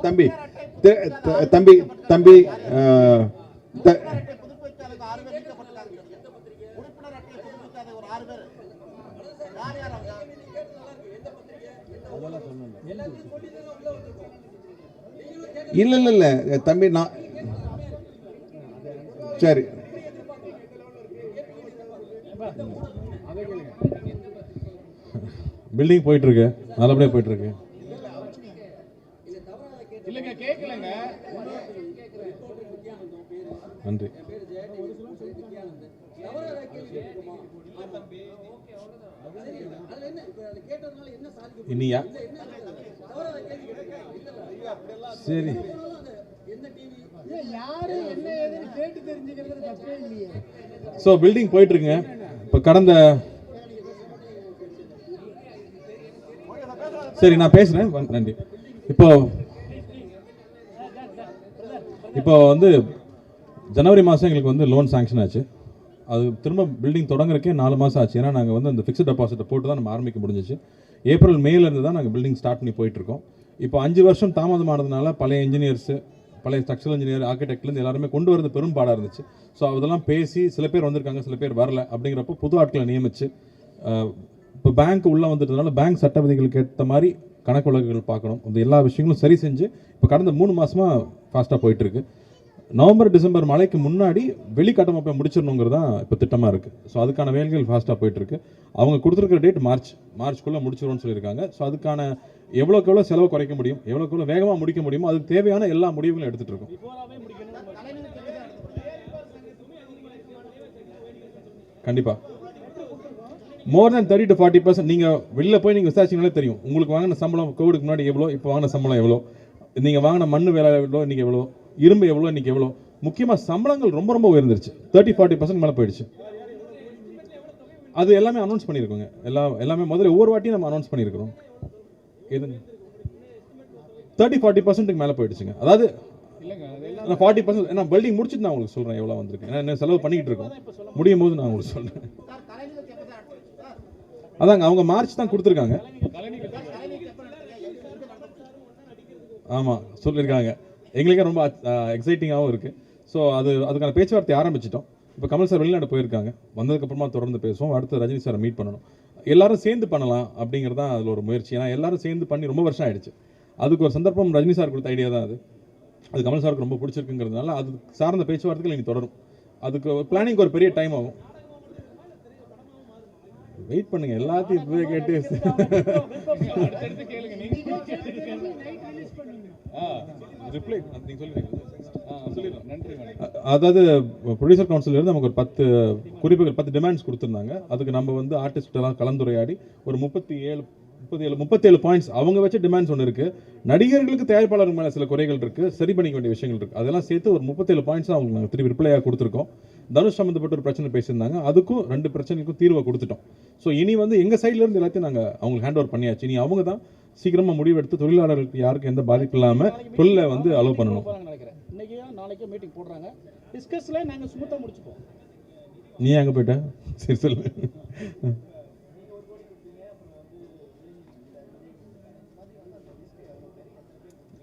தம்பி தம்பி தம்பி இல்ல இல்ல இல்ல தம்பி நான் சரி பில்டிங் போயிட்டு இருக்கு, நல்லபடியா போயிட்டு இருக்கு. நன்றி. இனியா சரி ஸோ பில்டிங் போயிட்டு இருக்குங்க. இப்போ கடந்த சரி நான் பேசுறேன். நன்றி. இப்போ வந்து ஜனவரி மாதம் எங்களுக்கு வந்து லோன் சாங்ஷன் ஆச்சு. அது திரும்ப பில்டிங் தொடங்குறக்கே 4 மாதம் ஆச்சு. ஏன்னா நாங்கள் வந்து அந்த ஃபிக்ஸ்ட் டெபாசிட்டை போட்டு தான் நம்ம ஆரம்பிக்க முடிஞ்சிச்சு. ஏப்ரல் மேலேருந்து தான் நாங்கள் பில்டிங் ஸ்டார்ட் பண்ணி போயிட்டுருக்கோம். இப்போ 5 வருஷம் தாமதமானதுனால பழைய இன்ஜினியர்ஸு, பழைய ஸ்ட்ரக்சரல் இன்ஜினியர், ஆர்கிடெக்ட்லேருந்து எல்லாருமே கொண்டு வரது பெரும் பாடாக இருந்துச்சு. ஸோ அதெல்லாம் பேசி சில பேர் வந்திருக்காங்க, சில பேர் வரல. அப்படிங்கிறப்போ புது ஆட்களை நியமித்து இப்போ பேங்க் உள்ளே வந்துட்டதுனால பேங்க் சட்ட விதிகளுக்கு ஏற்ற மாதிரி கணக்கு வழக்குகள் பார்க்கணும். இந்த எல்லா விஷயங்களும் சரி செஞ்சு இப்போ கடந்த 3 மாதமாக ஃபாஸ்ட்டாக போயிட்டுருக்கு. நவம்பர் டிசம்பர் மழைக்கு முன்னாடி வெளிக்கட்டமைப்பை முடிச்சிடணுங்கிறது தான் இப்போ திட்டமாக இருக்குது. ஸோ அதுக்கான வேலைகள் ஃபாஸ்ட்டாக போயிட்டுருக்கு. அவங்க கொடுத்துருக்கிற டேட் மார்ச்க்குள்ளே முடிச்சிடும்னு சொல்லியிருக்காங்க. ஸோ அதுக்கான எவ்வளோக்கு எவ்வளோ செலவு குறைக்க முடியும், எவ்வளோக்கு எவ்வளோ வேகமாக முடிக்க முடியுமோ அதுக்கு தேவையான எல்லா முடிவுகளும் எடுத்துகிட்டு இருக்கோம். கண்டிப்பாக மோர் தேன் 30 to 40%. நீங்கள் வெளியில் போய் நீங்கள் விசாரிச்சிங்கனாலே தெரியும். உங்களுக்கு வாங்கின சம்பளம் கோவிடுக்கு முன்னாடி எவ்வளோ, இப்போ வாங்கின சம்பளம் எவ்வளோ, நீங்கள் வாங்கின மண் வேலை எவ்வளோ, இன்றைக்கி எவ்வளோ, இரும்பு எவ்வளோ, இன்றைக்கி எவ்வளோ. முக்கியமாக சம்பளங்கள் ரொம்ப ரொம்ப உயர்ந்துருச்சு. 30-40% மேலே போயிடுச்சு. அது எல்லாமே அனௌன்ஸ் பண்ணியிருக்கோங்க. எல்லாமே முதல்ல ஒவ்வொரு வாட்டியும் நம்ம அனௌன்ஸ் பண்ணியிருக்கிறோம். எது 30-40% மேலே போயிடுச்சுங்க. அதாவது 40%. நான் பில்டிங் முடிச்சுட்டு நான் உங்களுக்கு சொல்கிறேன் எவ்வளோ வந்திருக்கு. ஏன்னா என்ன செலவு பண்ணிக்கிட்டு இருக்கோம், முடியும் போது நான் உங்களுக்கு சொல்கிறேன். அதாங்க அவங்க மார்ச் தான் கொடுத்துருக்காங்க. ஆமாம் சொல்லியிருக்காங்க. எங்களுக்கே ரொம்ப எக்ஸைட்டிங்காகவும் இருக்குது. ஸோ அதுக்கான பேச்சுவார்த்தை ஆரம்பிச்சிட்டோம். இப்போ கமல் சார் வெளிநாடு போயிருக்காங்க. வந்ததுக்கப்புறமா தொடர்ந்து பேசுவோம். அடுத்து ரஜினி சாரை மீட் பண்ணணும். எல்லாரும் சேர்ந்து பண்ணலாம் அப்படிங்கிறது தான் அதில் ஒரு முயற்சி. ஏன்னா எல்லாரும் சேர்ந்து பண்ணி ரொம்ப வருஷம் ஆயிடுச்சு. அதுக்கு ஒரு சந்தர்ப்பம் ரஜினி சார் கொடுத்த ஐடியா தான் அது கமல் சாருக்கு ரொம்ப பிடிச்சிருக்குங்கிறதுனால அது சார்ந்த பேச்சுவார்த்தைகள் இனி தொடரும். அதுக்கு பிளானிங் ஒரு பெரிய டைம் ஆகும். வெயிட் பண்ணுங்க, எல்லாத்தையும் இப்பவே கேட்டு அதாவது ப்ரொடியூசர் கவுன்சில் இருந்து நமக்கு ஒரு 10 குறிப்புகள், 10 டிமாண்ட்ஸ் கொடுத்துருந்தாங்க. அதுக்கு நம்ம வந்து ஆர்டிஸ்ட் எல்லாம் கலந்துரையாடி ஒரு 37 பாயிண்ட்ஸ் அவங்க வச்ச டிமாண்ட்ஸ் ஒன்று இருக்குது. நடிகர்களுக்கு தயாரிப்பாளர்கள் மேலே சில குறைகள் இருக்குது, சரி பண்ணிக்க வேண்டிய விஷயங்கள் இருக்குது. அதெல்லாம் சேர்த்து ஒரு 37 பாயிண்ட்ஸ் அவங்களுக்கு நாங்கள் திருப்பி ரிப்ளையாக கொடுத்துருக்கோம். தனுஷ் சம்மந்தப்பட்ட ஒரு பிரச்சனை பேசியிருந்தாங்க, அதுக்கும் 2 பிரச்சனைக்கும் தீர்வை கொடுத்துட்டோம். ஸோ இனி வந்து எங்கள் சைட்லேருந்து எல்லாத்தையும் நாங்கள் அவங்களுக்கு ஹேண்ட் ஓவர் பண்ணியாச்சு. இனி அவங்க தான் சீக்கிரமாக முடிவெடுத்து தொழிலாளர்களுக்கு யாருக்கும் எந்த பாதிப்பு இல்லாமல் தொழிலை வந்து அலோவ் பண்ணணும். நாளைக்கே மீட்டிங் போடுறாங்க. டிஸ்கஸ்ல நாங்க ஸ்மூத்தா முடிச்சுப்போம். நீ அங்க போய்ட்ட? சரி சொல்லு.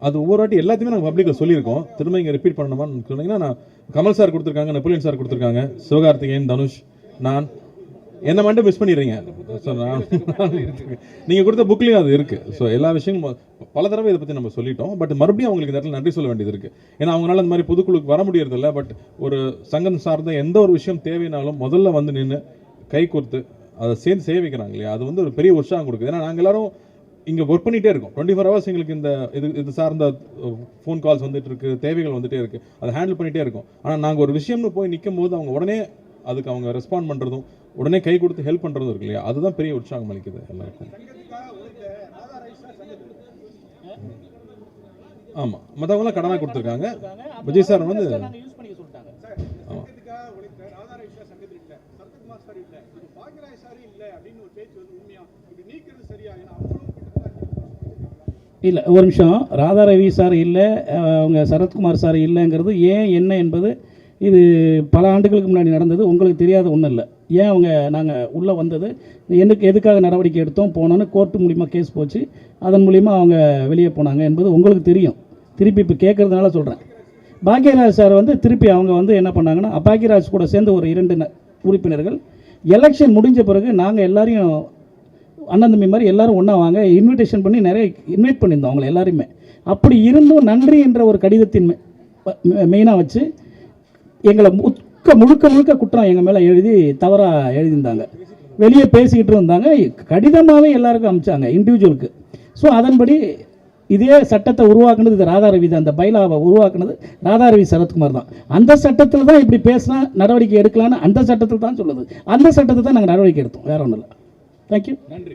அது ஒவ்வொரு வாட்டி எல்லாத்தையுமே நாங்கள் பப்ளிக்கில் சொல்லியிருக்கோம். திரும்ப இங்கே ரிப்பீட் பண்ணணுமான்னு சொன்னீங்கன்னா, நான் கமல் சார் கொடுத்துருக்காங்க, நெப்போலியன் சார் கொடுத்துருக்காங்க, சிவகார்த்திகேயன், தனுஷ், நான் என்ன மட்டும் மிஸ் பண்ணிடுறீங்க. ஸோ நீங்கள் கொடுத்த புக்லேயும் அது இருக்குது. ஸோ எல்லா விஷயங்களும் பல தடவை இதை பற்றி நம்ம சொல்லிட்டோம். பட் மறுபடியும் அவங்களுக்கு இந்த இடத்துல நன்றி சொல்ல வேண்டியது இருக்குது. ஏன்னா அவங்களால இந்த மாதிரி பொதுக்குழுக்கு வர முடியறதில்ல. பட் ஒரு சங்கம் சார்ந்த எந்த ஒரு விஷயம் தேவைனாலும் முதல்ல வந்து நின்று கை கொடுத்து அதை சேர்ந்து செய்ய வைக்கிறாங்க இல்லையா, அது வந்து ஒரு பெரிய உற்சாகம் கொடுக்குது. ஏன்னா நாங்கள் எல்லாரும் இங்கே ஒர்க் பண்ணிகிட்டே இருக்கோம். 24 hours எங்களுக்கு இந்த இது சார்ந்த ஃபோன் கால்ஸ் வந்துட்டு இருக்குது, தேவைகள் வந்துகிட்டே இருக்குது, அதை ஹேண்டில் பண்ணிகிட்டே இருக்கோம். ஆனால் நாங்கள் ஒரு விஷயம்னு போய் நிற்கும் போது அவங்க உடனே அதுக்கு அவங்க ரெஸ்பாண்ட் பண்ணுறதும் உடனே கை கொடுத்து ஹெல்ப் பண்ணுறதும் இருக்கு இல்லையா, அதுதான் பெரிய உற்சாகம் அளிக்குது எல்லாருக்கும். ஆமாம், மற்றவங்களாம் கடனாக கொடுத்துருக்காங்க. விஜய் சார் வந்து ஆமாம் இல்லை, ஒரு நிமிஷம். ராதா ரவி சார் இல்லை, அவங்க சரத்குமார் சார் இல்லைங்கிறது ஏன் என்ன என்பது இது பல ஆண்டுகளுக்கு முன்னாடி நடந்தது. உங்களுக்கு தெரியாத ஒன்றும் இல்லை. ஏன் அவங்க நாங்கள் உள்ளே வந்தது, எதுக்காக நடவடிக்கை எடுத்தோம் போனோன்னு கோர்ட்டு மூலிமா கேஸ் போச்சு, அதன் மூலிமா அவங்க வெளியே போனாங்க என்பது உங்களுக்கு தெரியும். திருப்பி இப்போ கேட்குறதுனால சொல்கிறேன். பாக்யராஜ் சார் வந்து திருப்பி அவங்க வந்து என்ன பண்ணாங்கன்னா, பாக்யராஜ் கூட சேர்ந்து ஒரு 2 உறுப்பினர்கள் எலெக்ஷன் முடிஞ்ச பிறகு நாங்கள் எல்லாரையும் அண்ணன் தம்பி மாதிரி எல்லோரும் ஒன்றா வாங்க இன்விடேஷன் பண்ணி நிறைய இன்வைட் பண்ணியிருந்தோம் அவங்கள எல்லாரையுமே. அப்படி இருந்தும் நன்றி என்ற ஒரு கடிதத்தின் மெயினாக வச்சு எங்களை முழுக்க முழுக்க குற்றம் எங்கள் மேலே எழுதி தவறாக எழுதியிருந்தாங்க. வெளியே பேசிக்கிட்டு இருந்தாங்க, கடிதமாகவே எல்லாருக்கும் அனுப்பிச்சாங்க இண்டிவிஜுவலுக்கு. ஸோ அதன்படி இதே சட்டத்தை உருவாக்குனது இது ராதாரவி தான். அந்த பைலாவை உருவாக்குனது ராதாரவி சரத்குமார் தான். அந்த சட்டத்தில் தான் இப்படி பேசினா நடவடிக்கை எடுக்கலான்னு அந்த சட்டத்தில் தான் சொல்லுது. அந்த சட்டத்தை தான் நாங்கள் நடவடிக்கை எடுத்தோம், வேற ஒன்றும் இல்லை. தேங்க்யூ. நன்றி.